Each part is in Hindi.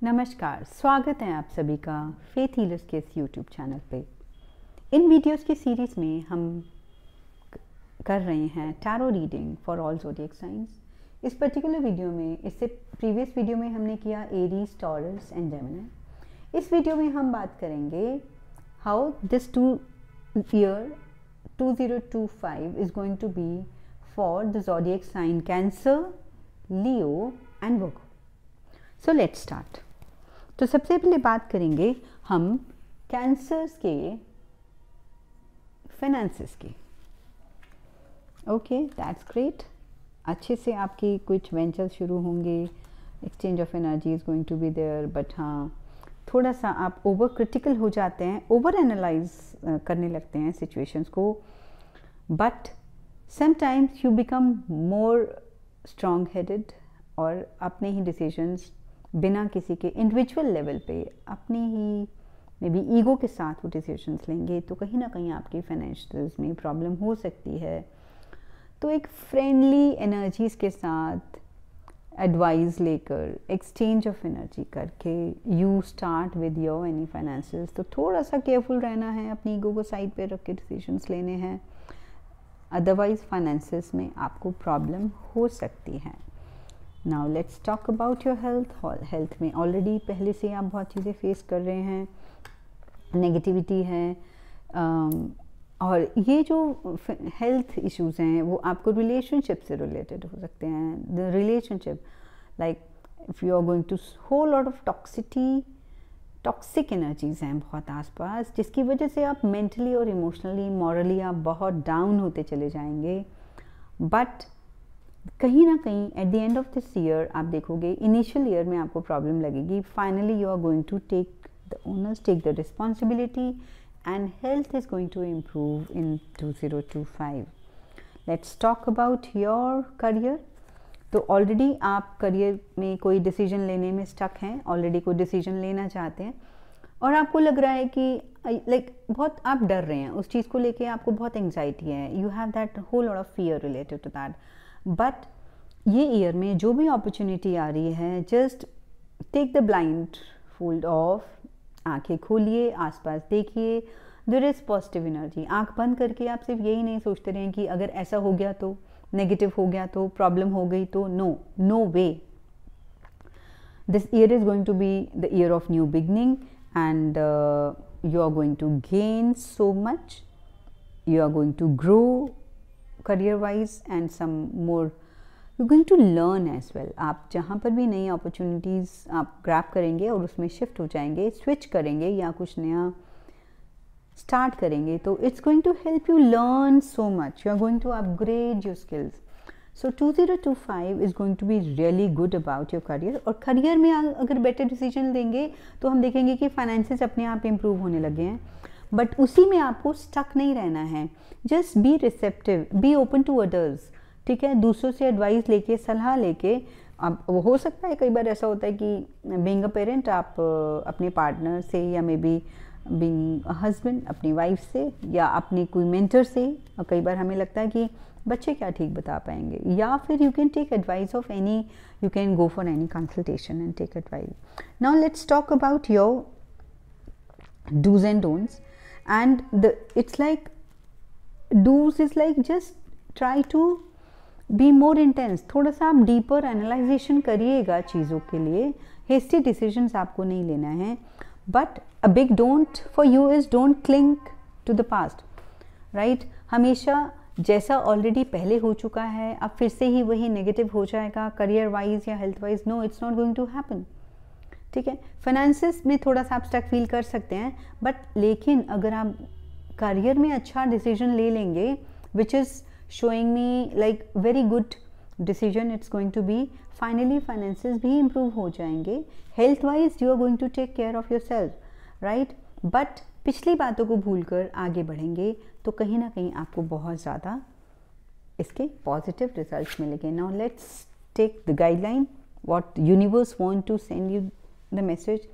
नमस्कार, स्वागत है आप सभी का फेथ हीलर्स के इस यूट्यूब चैनल पे। इन वीडियोस की सीरीज़ में हम कर रहे हैं tarot reading for all zodiac signs. इस पर्टिकुलर वीडियो में, इससे प्रीवियस वीडियो में हमने किया एरीज, टॉरस एंड जेमिनी। इस वीडियो में हम बात करेंगे how this year 2025 is going to be for the zodiac sign Cancer, Leo and Virgo. So let's start. तो सबसे पहले बात करेंगे हम कैंसर्स के फाइनेंसेस की। Okay, that's great. अच्छे से आपकी कुछ वेंचर शुरू होंगे, exchange of energy is going to be there. But हाँ, थोड़ा सा आप ओवर क्रिटिकल हो जाते हैं, ओवर एनालाइज करने लगते हैं सिचुएशंस को। But sometimes you become more strong headed और अपने ही डिसीजंस बिना किसी के इंडिविजुअल लेवल पे अपनी ही मे बी ईगो के साथ वो डिसीजंस लेंगे, तो कहीं ना कहीं आपकी फाइनेंशियल्स में प्रॉब्लम हो सकती है। तो एक फ्रेंडली एनर्जीज़ के साथ एडवाइस लेकर, एक्सचेंज ऑफ एनर्जी करके you start with your any finances. तो थोड़ा सा केयरफुल रहना है, अपनी ईगो को साइड पे रख के डिसीजंस लेने हैं, अदरवाइज फाइनेंसेस में आपको प्रॉब्लम हो सकती है। Now let's talk about your health. Health में ऑलरेडी पहले से आप बहुत चीज़ें फेस कर रहे हैं, नेगेटिविटी है, और ये जो हेल्थ इश्यूज हैं वो आपको रिलेशनशिप से रिलेटेड हो सकते हैं। The relationship, like if you are going to whole lot of toxic energies हैं बहुत आसपास, जिसकी वजह से आप मेंटली और इमोशनली, मॉरली आप बहुत डाउन होते चले जाएंगे। बट कहीं ना कहीं at the end of this year आप देखोगे, इनिशियल ईयर में आपको प्रॉब्लम लगेगी, finally you are going to take the honours, take the responsibility, and health is going to improve in 2025। Let's talk about your career. तो ऑलरेडी आप करियर में कोई डिसीजन लेने में स्टक हैं, ऑलरेडी कोई डिसीजन लेना चाहते हैं और आपको लग रहा है कि लाइक बहुत आप डर रहे हैं उस चीज़ को लेके, आपको बहुत एंग्जाइटी है, you have that whole lot of fear related to that. But ये ईयर में जो भी अपॉर्चुनिटी आ रही है, just take the blindfold off, आंखें खोलिए, आसपास देखिए, देयर इज़ पॉजिटिव एनर्जी। आंख बंद करके आप सिर्फ यही नहीं सोचते रहें कि अगर ऐसा हो गया तो, नेगेटिव हो गया तो, प्रॉब्लम हो गई तो। No way. This year is going to be the year of new beginning and you are going to gain so much, you are going to grow career wise and some more you're going to learn as well। आप जहाँ पर भी नई अपॉर्चुनिटीज़ आप ग्रैब करेंगे और उसमें शिफ्ट हो जाएंगे, स्विच करेंगे या कुछ नया स्टार्ट करेंगे, तो it's going to help you learn so much, you are going to upgrade your skills. So 2025 is going to be really good about your career. और करियर में अगर बेटर डिसीजन लेंगे तो हम देखेंगे कि फाइनेंसेस अपने आप इम्प्रूव होने लगे हैं। बट उसी में आपको स्टक नहीं रहना है, just be receptive, be open to others. ठीक है, दूसरों से एडवाइस लेके, सलाह लेके। अब वो हो सकता है कई बार ऐसा होता है कि बीइंग अ पेरेंट आप अपने पार्टनर से, या may be being a husband अपनी वाइफ से, या अपने कोई मेंटर से, और कई बार हमें लगता है कि बच्चे क्या ठीक बता पाएंगे, या फिर you can take advice of any, you can go for any consultation and take advice. Now let's talk about your do's and don'ts, and it's like do's is like just try to be more intense। थोड़ा सा आप डीपर एनालाइजेशन करिएगा चीज़ों के लिए, हेस्टी डिसीजंस आपको नहीं लेना है। But a big don't for you is don't cling to the past, right. हमेशा जैसा ऑलरेडी पहले हो चुका है अब फिर से ही वही नेगेटिव हो जाएगा करियर वाइज या health wise, no, it's not going to happen. ठीक है, फाइनेंसेस में थोड़ा सा आप स्टक फील कर सकते हैं, बट लेकिन अगर आप करियर में अच्छा डिसीजन ले लेंगे, which is showing me like very good decision it's going to be, finally finances भी इम्प्रूव हो जाएंगे। Health wise you are going to take care of your सेल्फ, राइट। बट पिछली बातों को भूलकर आगे बढ़ेंगे तो कहीं ना कहीं आपको बहुत ज़्यादा इसके पॉजिटिव रिजल्ट्स मिलेंगे। Now let's take the guideline, what universe want to send you the message.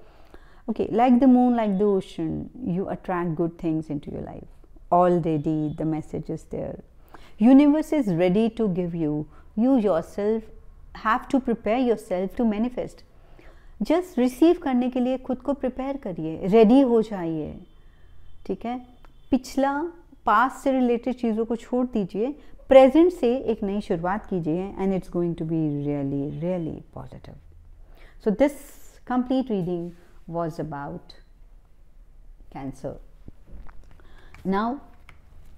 Okay, like the moon, like the ocean, you attract good things into your life. Already the message is there. Universe is ready to give you. You yourself have to prepare yourself to manifest. Just receive करने के लिए खुद को प्रिपेयर करिए, रेडी हो जाइए, ठीक है। पिछला पास्ट से रिलेटेड चीज़ों को छोड़ दीजिए, प्रेजेंट से एक नई शुरुआत कीजिए, and it's going to be really really positive. So this complete reading was about Cancer. Now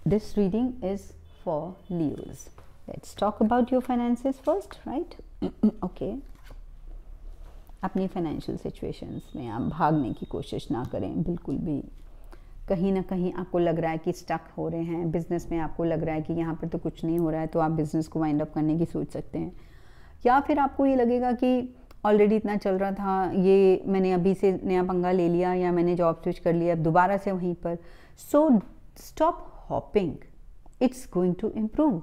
this reading is for Leos. Let's talk about your finances first, right? Okay. अपनी फाइनेंशियल सिचुएशंस में आप भागने की कोशिश ना करें बिल्कुल भी। कहीं ना कहीं आपको लग रहा है कि स्टक हो रहे हैं बिजनेस में, आपको लग रहा है कि यहाँ पर तो कुछ नहीं हो रहा है, तो आप बिजनेस को वाइंड अप करने की सोच सकते हैं। या फिर आपको ये लगेगा कि ऑलरेडी इतना चल रहा था, ये मैंने अभी से नया पंगा ले लिया, या मैंने जॉब स्विच कर लिया, अब दोबारा से वहीं पर। So stop hopping, it's going to improve.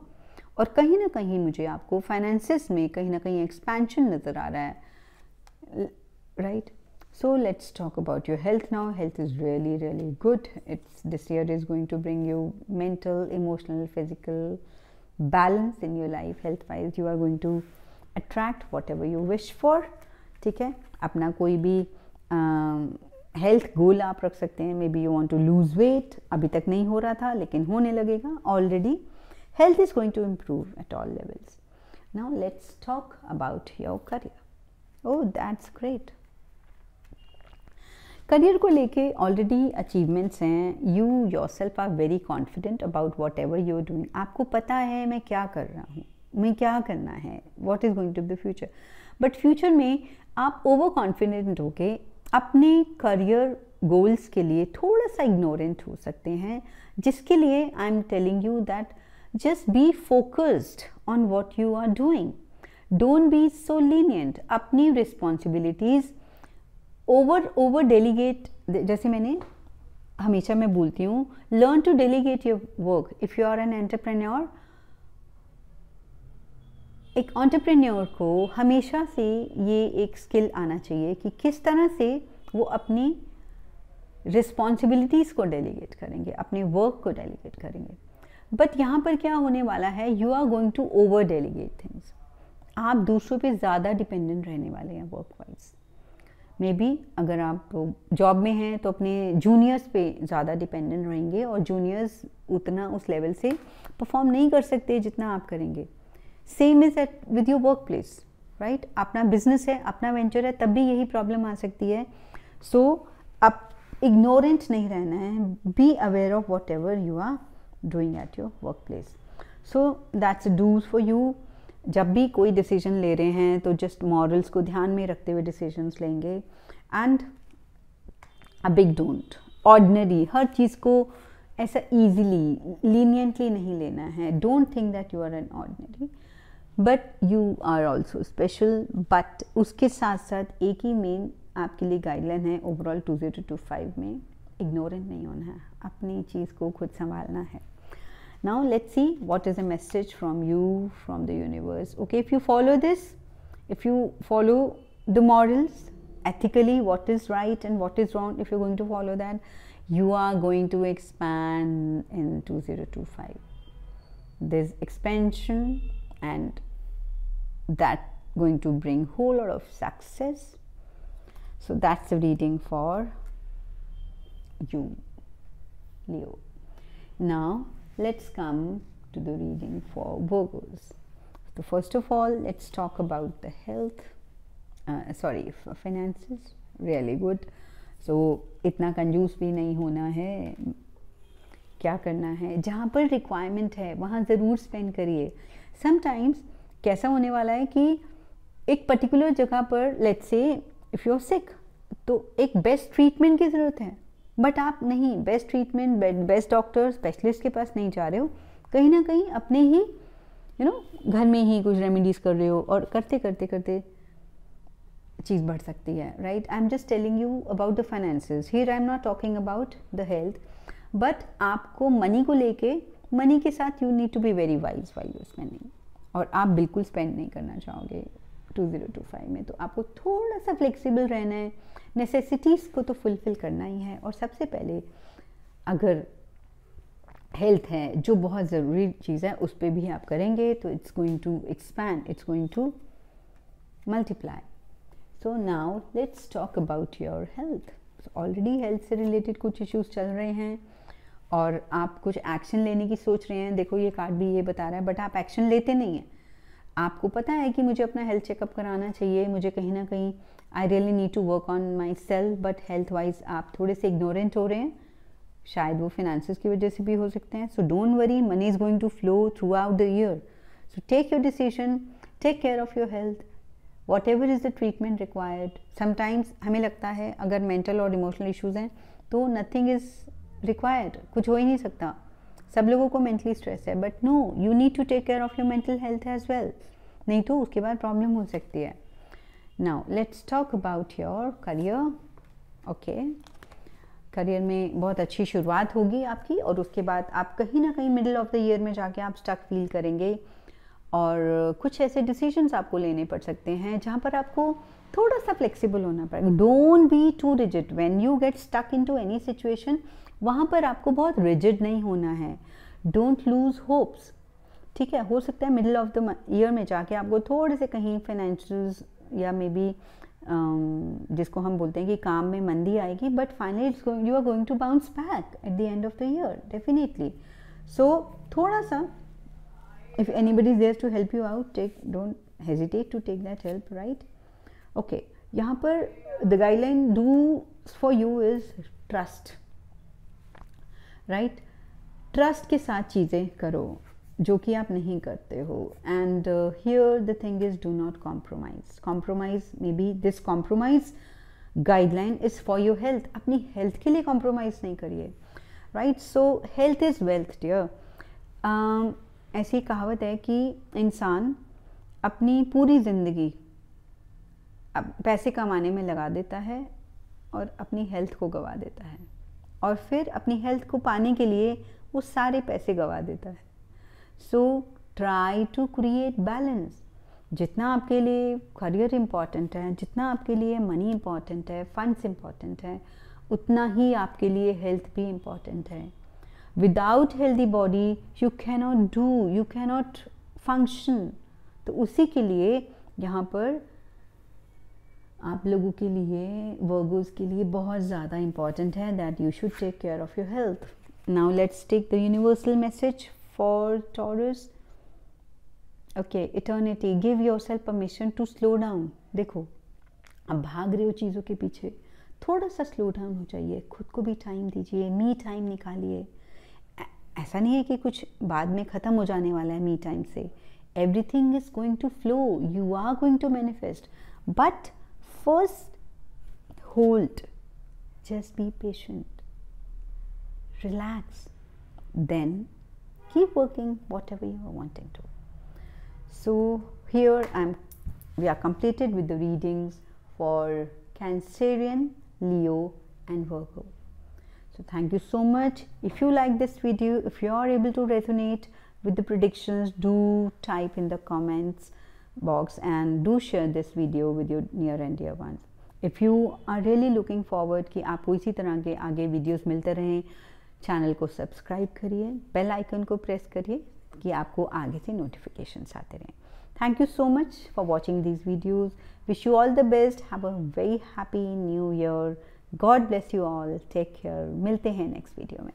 और कहीं ना कहीं मुझे आपको फाइनेंसेस में कहीं ना कहीं एक्सपेंशन नज़र आ रहा है, right. So let's talk about your health now. Health is really really good. It's this year is going to bring you mental, emotional, physical balance in your life. Health wise you are going to attract whatever you wish for, ठीक है। अपना कोई भी हेल्थ गोल आप रख सकते हैं। Maybe you want to lose weight, अभी तक नहीं हो रहा था लेकिन होने लगेगा already. Health is going to improve at all levels. Now let's talk about your career. Oh that's great. Career को लेके ऑलरेडी अचीवमेंट्स हैं। You yourself are very confident about whatever you are doing. आपको पता है मैं क्या कर रहा हूँ, मैं क्या करना है, what is going to be future. But future में आप ओवर कॉन्फिडेंट होके अपने करियर गोल्स के लिए थोड़ा सा इग्नोरेंट हो सकते हैं, जिसके लिए I am telling you that just be focused on what you are doing. Don't be so lenient. अपनी रिस्पॉन्सिबिलिटीज़ ओवर डेलीगेट, जैसे मैंने हमेशा मैं बोलती हूँ, learn to delegate your work. If you are an entrepreneur, एक एंटरप्रेन्योर को हमेशा से ये एक स्किल आना चाहिए कि किस तरह से वो अपनी रिस्पॉन्सिबिलिटीज़ को डेलीगेट करेंगे, अपने वर्क को डेलीगेट करेंगे। बट यहाँ पर क्या होने वाला है, you are going to over delegate things. आप दूसरों पे ज़्यादा डिपेंडेंट रहने वाले हैं वर्क वाइज। मे बी अगर आप जॉब में हैं तो अपने जूनियर्स पे ज़्यादा डिपेंडेंट रहेंगे, और जूनियर्स उतना उस लेवल से परफॉर्म नहीं कर सकते जितना आप करेंगे। Same is at with your work place, right. अपना बिजनेस है, अपना वेंचर है, तब भी यही प्रॉब्लम आ सकती है। सो अब इग्नोरेंट नहीं रहना है, be aware of whatever you are doing at your work place. So that's does for you. जब भी कोई डिसीजन ले रहे हैं तो जस्ट मॉरल्स को ध्यान में रखते हुए डिसीजंस लेंगे, and a big don't ordinary, हर चीज़ को ऐसा ईजिली लीनियंटली नहीं लेना है। Don't think that you are an ordinary, but you are also special. But उसके साथ साथ एक ही मेन आपके लिए गाइडलाइन है ओवरऑल 2025 में, इग्नोरेंट नहीं होना है, अपनी चीज़ को खुद संभालना है। Now let's see what is a message from you, from the universe. Okay, if you follow this, if you follow the morals ethically, what is right and what is wrong, if you're going to follow that, you are going to expand in 2025. There's expansion, and that going to bring whole lot of success. So that's the reading for you, Leo. Now let's come to the reading for Virgos. So first of all, let's talk about the health, finances. Really good. So इतना कंजूस भी नहीं होना है। क्या करना है, जहाँ पर रिक्वायरमेंट है वहाँ ज़रूर स्पेंड करिए। समटाइम्स कैसा होने वाला है कि एक पर्टिकुलर जगह पर, let's say if you are sick, तो एक बेस्ट ट्रीटमेंट की ज़रूरत है, बट आप नहीं best treatment, best doctor, specialist के पास नहीं जा रहे हो, कहीं ना कहीं अपने ही घर में ही कुछ रेमेडीज़ कर रहे हो, और करते करते करते चीज़ बढ़ सकती है, right. I am just telling you about the finances here, I am not talking about the health, but आपको मनी को लेके, मनी के साथ you need to be very wise while you spending, और आप बिल्कुल स्पेंड नहीं करना चाहोगे 2025 में, तो आपको थोड़ा सा फ्लेक्सिबल रहना है। नेसेसिटीज़ को तो फुलफ़िल करना ही है, और सबसे पहले अगर हेल्थ है जो बहुत ज़रूरी चीज़ है, उस पर भी आप करेंगे तो it's going to expand, it's going to multiply. So now let's talk about your health. Already health से रिलेटेड कुछ इश्यूज चल रहे हैं और आप कुछ एक्शन लेने की सोच रहे हैं. देखो ये कार्ड भी ये बता रहा है, बट आप एक्शन लेते नहीं हैं. आपको पता है कि मुझे अपना हेल्थ चेकअप कराना चाहिए, मुझे कहीं ना कहीं I really need to work on myself, but health wise आप थोड़े से इग्नोरेंट हो रहे हैं. शायद वो फिनेंसेस की वजह से भी हो सकते हैं. So don't worry, money is going to flow throughout the year. So take your decision, take care of your health, whatever is the treatment required. Sometimes हमें लगता है अगर मेंटल और इमोशनल इशूज़ हैं तो नथिंग इज़ रिक्वायर्ड, कुछ हो ही नहीं सकता. सब लोगों को मेंटली स्ट्रेस है, but no, you need to take care of your mental health as well, नहीं तो उसके बाद प्रॉब्लम हो सकती है. Now let's talk about your career. Okay, career में बहुत अच्छी शुरुआत होगी आपकी और उसके बाद आप कहीं ना कहीं मिडिल ऑफ द ईयर में जाके आप स्टक फील करेंगे और कुछ ऐसे डिसीजंस आपको लेने पड़ सकते हैं जहाँ पर आपको थोड़ा सा फ्लेक्सिबल होना पड़ेगा. Don't be too rigid when you get stuck into any situation. वहाँ पर आपको बहुत रिजिड नहीं होना है. Don't lose hopes. ठीक है, हो सकता है मिडिल ऑफ द ईयर में जाके आपको थोड़े से कहीं फाइनेंशियल्स या मे बी जिसको हम बोलते हैं कि काम में मंदी आएगी, but finally you are going to bounce back at the end of the year definitely. So थोड़ा सा if anybody is there to help you out, don't hesitate to take that help, right? Okay, यहाँ पर the guideline do for you is trust, right? Trust के साथ चीज़ें करो जो कि आप नहीं करते हो. And here the thing is, do not compromise. Compromise, maybe this compromise guideline is for your health. अपनी health के लिए compromise नहीं करिए, right? So health is wealth, dear. ऐसी कहावत है कि इंसान अपनी पूरी ज़िंदगी पैसे कमाने में लगा देता है और अपनी हेल्थ को गंवा देता है, और फिर अपनी हेल्थ को पाने के लिए वो सारे पैसे गंवा देता है. So try to create balance. जितना आपके लिए करियर इम्पॉर्टेंट है, जितना आपके लिए मनी इम्पॉर्टेंट है, फंड्स इम्पॉर्टेंट है, उतना ही आपके लिए हेल्थ भी इम्पॉर्टेंट है. Without healthy body you cannot do, you cannot function. तो उसी के लिए यहाँ पर आप लोगों के लिए, वर्गोस के लिए बहुत ज़्यादा इम्पॉर्टेंट है that you should take care of your health. Now let's take the universal message for Taurus. Okay, eternity, give yourself permission to slow down. देखो, अब भाग रहे हो चीज़ों के पीछे, थोड़ा सा स्लो डाउन हो जाइए, खुद को भी टाइम दीजिए, मी टाइम निकालिए. ऐसा नहीं है कि कुछ बाद में ख़त्म हो जाने वाला है मी टाइम से. Everything is going to flow, you are going to manifest, but first hold, just be patient, relax, then keep working whatever you are wanting to. So here we are completed with the readings for Cancerian, Leo and Virgo. So thank you so much. If you like this video, if you are able to resonate with the predictions, do type in the comments box and do share this video with your near and dear ones. If you are really looking forward कि आपको इसी तरह के आगे वीडियोस मिलते रहें, चैनल को सब्सक्राइब करिए, बेल आइकन को प्रेस करिए कि आपको आगे से नोटिफिकेशंस आते रहें. Thank you so much for watching these videos. Wish you all the best. Have a very happy new year. God bless you all. Take care. मिलते हैं next video में.